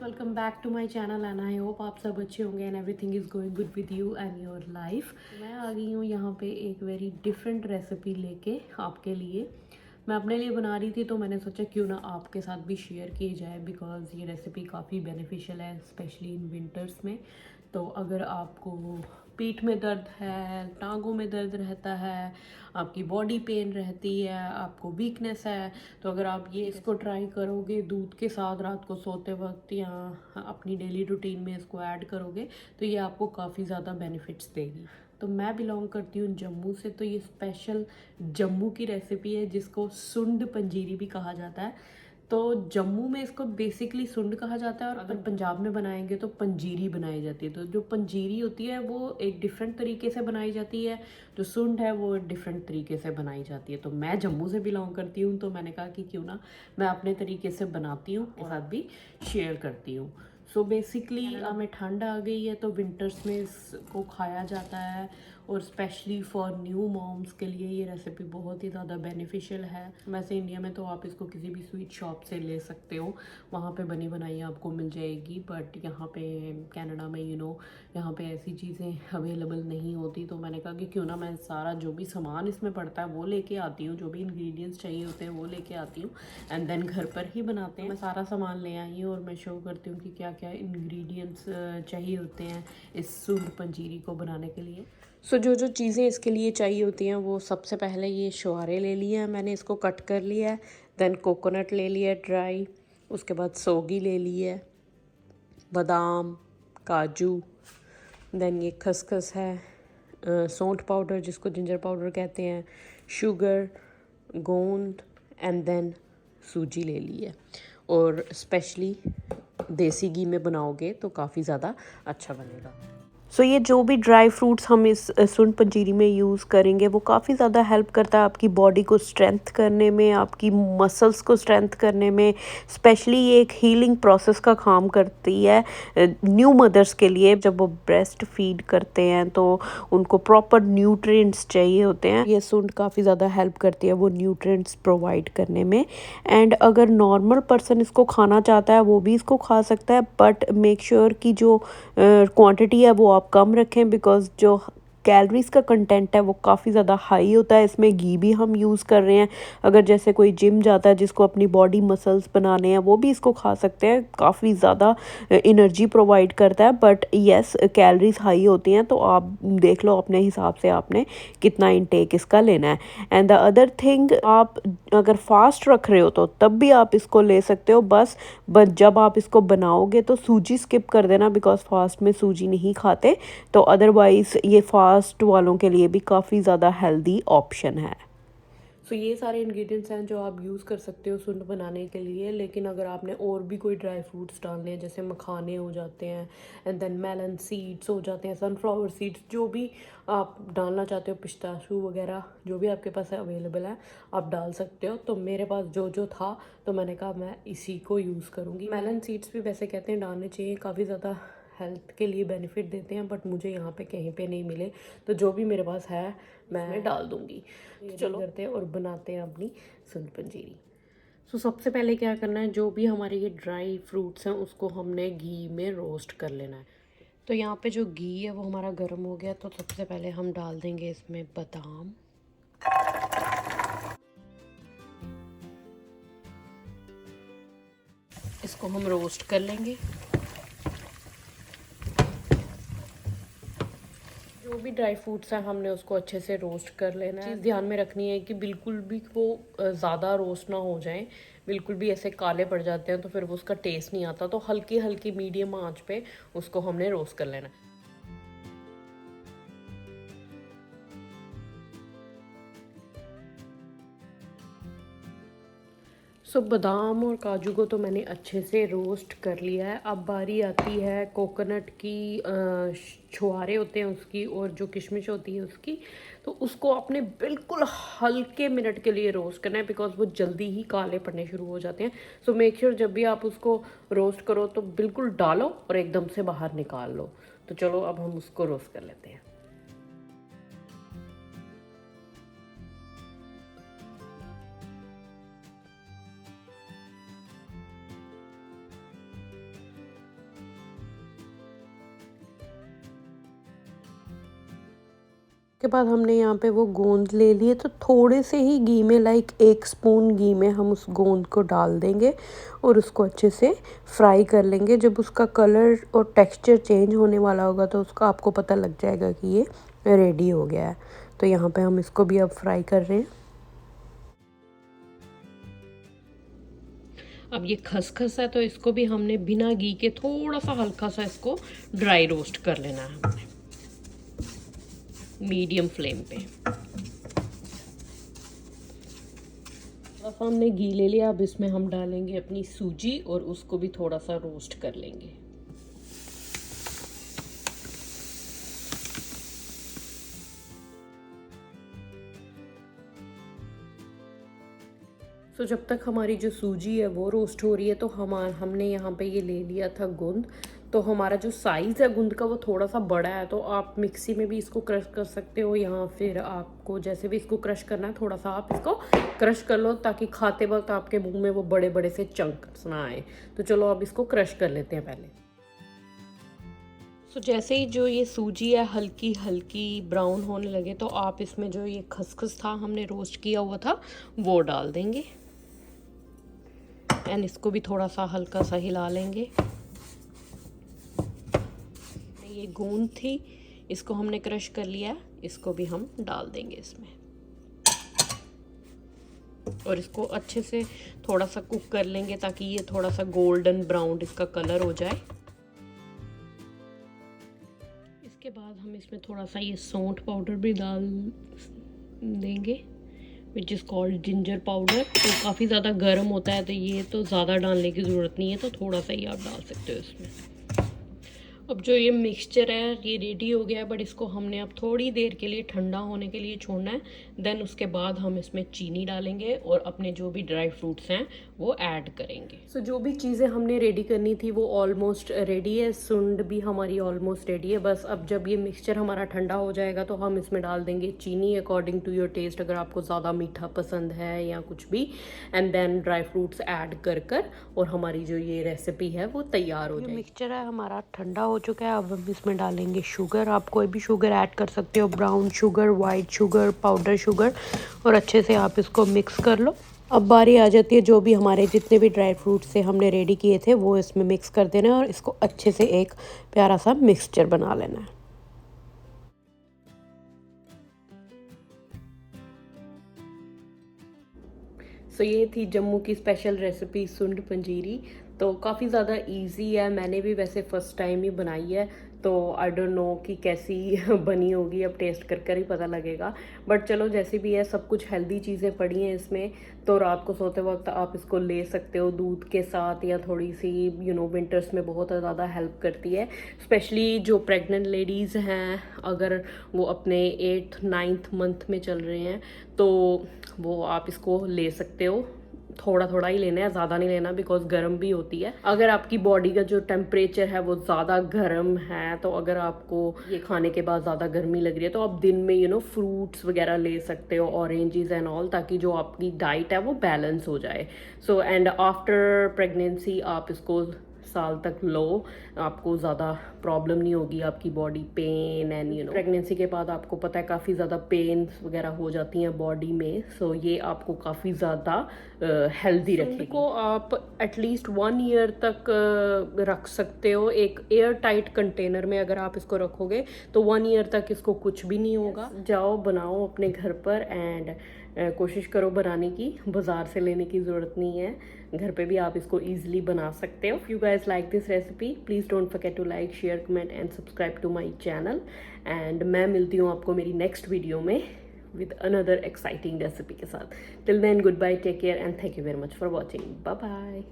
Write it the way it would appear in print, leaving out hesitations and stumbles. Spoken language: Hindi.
Welcome back to my channel and I hope आप सब अच्छे होंगे and everything is going good with you and your life. मैं आ गई हूँ यहाँ पे एक वेरी डिफरेंट रेसिपी लेके आपके लिए। मैं अपने लिए बना रही थी तो मैंने सोचा क्यों ना आपके साथ भी शेयर की जाए बिकॉज़ ये रेसिपी काफ़ी बेनिफिशियल है स्पेशली इन विंटर्स में। तो अगर आपको पीठ में दर्द है, टांगों में दर्द रहता है, आपकी बॉडी पेन रहती है, आपको वीकनेस है, तो अगर आप ये इसको ट्राई करोगे दूध के साथ रात को सोते वक्त या अपनी डेली रूटीन में इसको ऐड करोगे तो ये आपको काफ़ी ज़्यादा बेनिफिट्स देगी। तो मैं बिलोंग करती हूँ जम्मू से, तो ये स्पेशल जम्मू की रेसिपी है जिसको सुंड पंजीरी भी कहा जाता है। तो जम्मू में इसको बेसिकली सुंड कहा जाता है और अगर पंजाब में बनाएंगे तो पंजीरी बनाई जाती है। तो जो पंजीरी होती है वो एक डिफरेंट तरीके से बनाई जाती है, जो सुंड है वो डिफरेंट तरीके से बनाई जाती है। तो मैं जम्मू से बिलोंग करती हूँ तो मैंने कहा कि क्यों ना मैं अपने तरीके से बनाती हूँ और साथ भी शेयर करती हूँ। सो बेसिकली में ठंड आ गई है तो विंटर्स में इसको खाया जाता है और स्पेशली फॉर न्यू मॉम्स के लिए ये रेसिपी बहुत ही ज़्यादा बेनिफिशियल है। वैसे इंडिया में तो आप इसको किसी भी स्वीट शॉप से ले सकते हो, वहाँ पे बनी बनाई आपको मिल जाएगी, बट यहाँ पे कनाडा में यहाँ पे ऐसी चीज़ें अवेलेबल नहीं होती। तो मैंने कहा कि क्यों ना मैं सारा जो भी सामान इसमें पड़ता है वो लेके आती हूँ, जो भी इंग्रेडिएंट्स चाहिए होते हैं वो लेके आती हूँ एंड देन घर पर ही बनाते हैं। मैं सारा सामान ले आई हूँ और मैं शो करती हूँ कि क्या क्या इंग्रेडिएंट्स चाहिए होते हैं इस सूंड पंजीरी को बनाने के लिए। जो चीज़ें इसके लिए चाहिए होती हैं वो सबसे पहले ये शुहारे ले लिए हैं, मैंने इसको कट कर लिया है। देन कोकोनट ले लिया है ड्राई, उसके बाद सोगी ले ली है, बादाम, काजू, देन ये खसखस है, सौंठ पाउडर जिसको जिंजर पाउडर कहते हैं, शुगर, गोंद एंड देन सूजी ले ली है। और स्पेशली देसी घी में बनाओगे तो काफ़ी ज़्यादा अच्छा बनेगा। ये जो भी ड्राई फ्रूट्स हम इस सुन पंजीरी में यूज़ करेंगे वो काफ़ी ज़्यादा हेल्प करता है आपकी बॉडी को स्ट्रेंथ करने में, आपकी मसल्स को स्ट्रेंथ करने में। स्पेशली ये एक हीलिंग प्रोसेस का काम करती है न्यू मदर्स के लिए। जब वो ब्रेस्ट फीड करते हैं तो उनको प्रॉपर न्यूट्रिएंट्स चाहिए होते हैं, ये सुंड काफ़ी ज़्यादा हेल्प करती है वो न्यूट्रिएंट्स प्रोवाइड करने में। एंड अगर नॉर्मल पर्सन इसको खाना चाहता है वो भी इसको खा सकता है, बट मेक श्योर कि जो क्वांटिटी है वो आप कम रखें बिकॉज़ जो कैलोरीज़ का कंटेंट है वो काफ़ी ज़्यादा हाई होता है। इसमें घी भी हम यूज़ कर रहे हैं। अगर जैसे कोई जिम जाता है जिसको अपनी बॉडी मसल्स बनाने हैं वो भी इसको खा सकते हैं, काफ़ी ज़्यादा एनर्जी प्रोवाइड करता है, बट येस कैलोरीज़ हाई होती हैं। तो आप देख लो अपने हिसाब से आपने कितना इनटेक इसका लेना है। एंड द अदर थिंग, आप अगर फास्ट रख रहे हो तो तब भी आप इसको ले सकते हो, बस जब आप इसको बनाओगे तो सूजी स्किप कर देना बिकॉज फास्ट में सूजी नहीं खाते। तो अदरवाइज़ ये फास्ट वालों के लिए भी काफ़ी ज़्यादा हेल्दी ऑप्शन है। ये सारे इंग्रेडिएंट्स हैं जो आप यूज़ कर सकते हो सुंड बनाने के लिए। लेकिन अगर आपने और भी कोई ड्राई फ्रूट्स डालने हैं जैसे मखाने हो जाते हैं एंड देन मेलन सीड्स हो जाते हैं, सनफ्लावर सीड्स, जो भी आप डालना चाहते हो, पिस्ताशू वगैरह जो भी आपके पास अवेलेबल है आप डाल सकते हो। तो मेरे पास जो था तो मैंने कहा मैं इसी को यूज़ करूँगी। मेलन सीड्स भी वैसे कहते हैं डालने चाहिए, काफ़ी ज़्यादा हेल्थ के लिए बेनिफिट देते हैं, बट मुझे यहाँ पे कहीं पे नहीं मिले, तो जो भी मेरे पास है मैं डाल दूँगी। तो चलो करते हैं और बनाते हैं अपनी सुंड पंजीरी। सबसे पहले क्या करना है, जो भी हमारे ये ड्राई फ्रूट्स हैं उसको हमने घी में रोस्ट कर लेना है। तो यहाँ पे जो घी है वो हमारा गर्म हो गया, तो सबसे पहले हम डाल देंगे इसमें बादाम, इसको हम रोस्ट कर लेंगे। जो भी ड्राई फ्रूट्स हैं हमने उसको अच्छे से रोस्ट कर लेना है। चीज़ ध्यान में रखनी है कि बिल्कुल भी वो ज़्यादा रोस्ट ना हो जाए, बिल्कुल भी ऐसे काले पड़ जाते हैं तो फिर वो उसका टेस्ट नहीं आता। तो हल्की हल्की मीडियम आंच पे उसको हमने रोस्ट कर लेना है। बादाम और काजू को तो मैंने अच्छे से रोस्ट कर लिया है। अब बारी आती है कोकोनट की, छुहारे होते हैं उसकी और जो किशमिश होती है उसकी। तो उसको आपने बिल्कुल हल्के मिनट के लिए रोस्ट करना है बिकॉज वो जल्दी ही काले पड़ने शुरू हो जाते हैं। मेक श्योर जब भी आप उसको रोस्ट करो तो बिल्कुल डालो और एकदम से बाहर निकाल लो। तो चलो अब हम उसको रोस्ट कर लेते हैं। के बाद हमने यहाँ पे वो गोंद ले लिए, तो थोड़े से ही घी में, लाइक 1 स्पून घी में हम उस गोंद को डाल देंगे और उसको अच्छे से फ्राई कर लेंगे। जब उसका कलर और टेक्सचर चेंज होने वाला होगा तो उसका आपको पता लग जाएगा कि ये रेडी हो गया है। तो यहाँ पे हम इसको भी अब फ्राई कर रहे हैं। अब ये खसखस है तो इसको भी हमने बिना घी के थोड़ा सा हल्का सा इसको ड्राई रोस्ट कर लेना है हमने, मीडियम फ्लेम पे। थोड़ा सा हमने घी ले लिया, अब इसमें हम डालेंगे अपनी सूजी और उसको भी थोड़ा सा रोस्ट कर लेंगे। तो जब तक हमारी जो सूजी है वो रोस्ट हो रही है तो हमने यहाँ पे ये ले लिया था गूंद। तो हमारा जो साइज़ है गूंद का वो थोड़ा सा बड़ा है, तो आप मिक्सी में भी इसको क्रश कर सकते हो, या फिर आपको जैसे भी इसको क्रश करना है थोड़ा सा आप इसको क्रश कर लो, ताकि खाते वक्त आपके मुंह में वो बड़े बड़े से चंक्स ना आए। तो चलो अब इसको क्रश कर लेते हैं पहले। तो जैसे ही जो ये सूजी है हल्की हल्की ब्राउन होने लगे तो आप इसमें जो ये खसखस था हमने रोस्ट किया हुआ था वो डाल देंगे, एंड इसको भी थोड़ा सा हल्का सा हिला लेंगे। ये गूंद थी, इसको हमने क्रश कर लिया, इसको भी हम डाल देंगे इसमें और इसको अच्छे से थोड़ा सा कुक कर लेंगे ताकि ये थोड़ा सा गोल्डन ब्राउन इसका कलर हो जाए। इसके बाद हम इसमें थोड़ा सा ये सौंठ पाउडर भी डाल देंगे, which is called ginger powder. तो काफ़ी ज़्यादा गर्म होता है तो ये तो ज़्यादा डालने की ज़रूरत नहीं है, तो थोड़ा सा ही आप डाल सकते हो इसमें। अब जो ये मिक्सचर है ये रेडी हो गया है, बट इसको हमने अब थोड़ी देर के लिए ठंडा होने के लिए छोड़ना है। देन उसके बाद हम इसमें चीनी डालेंगे और अपने जो भी ड्राई फ्रूट्स हैं वो ऐड करेंगे। सो जो भी चीज़ें हमने रेडी करनी थी वो ऑलमोस्ट रेडी है। सुंड भी हमारी ऑलमोस्ट रेडी है। बस अब जब ये मिक्सचर हमारा ठंडा हो जाएगा तो हम इसमें डाल देंगे चीनी अकॉर्डिंग टू योर टेस्ट, अगर आपको ज़्यादा मीठा पसंद है या कुछ भी, and then dry fruits add कर और हमारी जो ये रेसिपी है वो तैयार हो जाएगी। मिक्सचर है हमारा ठंडा हो चुका है। अब हम इसमें डालेंगे शुगर। आप कोई भी शुगर ऐड कर सकते हो, brown sugar, white sugar, powder sugar, और अच्छे से आप इसको मिक्स कर लो। अब बारी आ जाती है जो भी हमारे जितने भी ड्राई फ्रूट्स से हमने रेडी किए थे वो इसमें मिक्स कर देना है और इसको अच्छे से एक प्यारा सा मिक्सचर बना लेना है। सो ये थी जम्मू की स्पेशल रेसिपी सुंड पंजीरी। तो काफ़ी ज़्यादा इजी है, मैंने भी वैसे फ़र्स्ट टाइम ही बनाई है, तो आई डोंट नो कि कैसी बनी होगी, अब टेस्ट कर ही पता लगेगा। बट चलो जैसे भी है, सब कुछ हेल्दी चीज़ें पड़ी हैं इसमें, तो रात को सोते वक्त आप इसको ले सकते हो दूध के साथ, या थोड़ी सी विंटर्स में बहुत ज़्यादा हेल्प करती है, स्पेशली जो प्रेग्नेंट लेडीज़ हैं, अगर वो अपने 8th-9th मंथ में चल रहे हैं तो वो आप इसको ले सकते हो। थोड़ा थोड़ा ही लेना है, ज़्यादा नहीं लेना, बिकॉज गर्म भी होती है। अगर आपकी बॉडी का जो टेम्परेचर है वो ज़्यादा गर्म है, तो अगर आपको ये खाने के बाद ज़्यादा गर्मी लग रही है तो आप दिन में फ्रूट्स वगैरह ले सकते हो, ऑरेंजेस एंड ऑल, ताकि जो आपकी डाइट है वो बैलेंस हो जाए। सो एंड आफ्टर प्रेगनेंसी आप इसको साल तक लो, आपको ज़्यादा प्रॉब्लम नहीं होगी, आपकी बॉडी पेन एंड प्रेगनेंसी के बाद आपको पता है काफ़ी ज़्यादा पेन वगैरह हो जाती हैं बॉडी में। सो ये आपको काफ़ी ज़्यादा हेल्दी रखेगी। को आप एटलीस्ट 1 ईयर तक रख सकते हो एक एयर टाइट कंटेनर में। अगर आप इसको रखोगे तो 1 ईयर तक इसको कुछ भी नहीं होगा। जाओ बनाओ अपने घर पर, एंड कोशिश करो बनाने की, बाज़ार से लेने की ज़रूरत नहीं है, घर पे भी आप इसको ईजिली बना सकते हो। If you guys like this recipe please don't forget to like, share, comment and subscribe to my channel. And मैं मिलती हूँ आपको मेरी नेक्स्ट वीडियो में विद अनदर एक्साइटिंग रेसिपी के साथ। Till then good bye, take care and thank you very much for watching. Bye bye.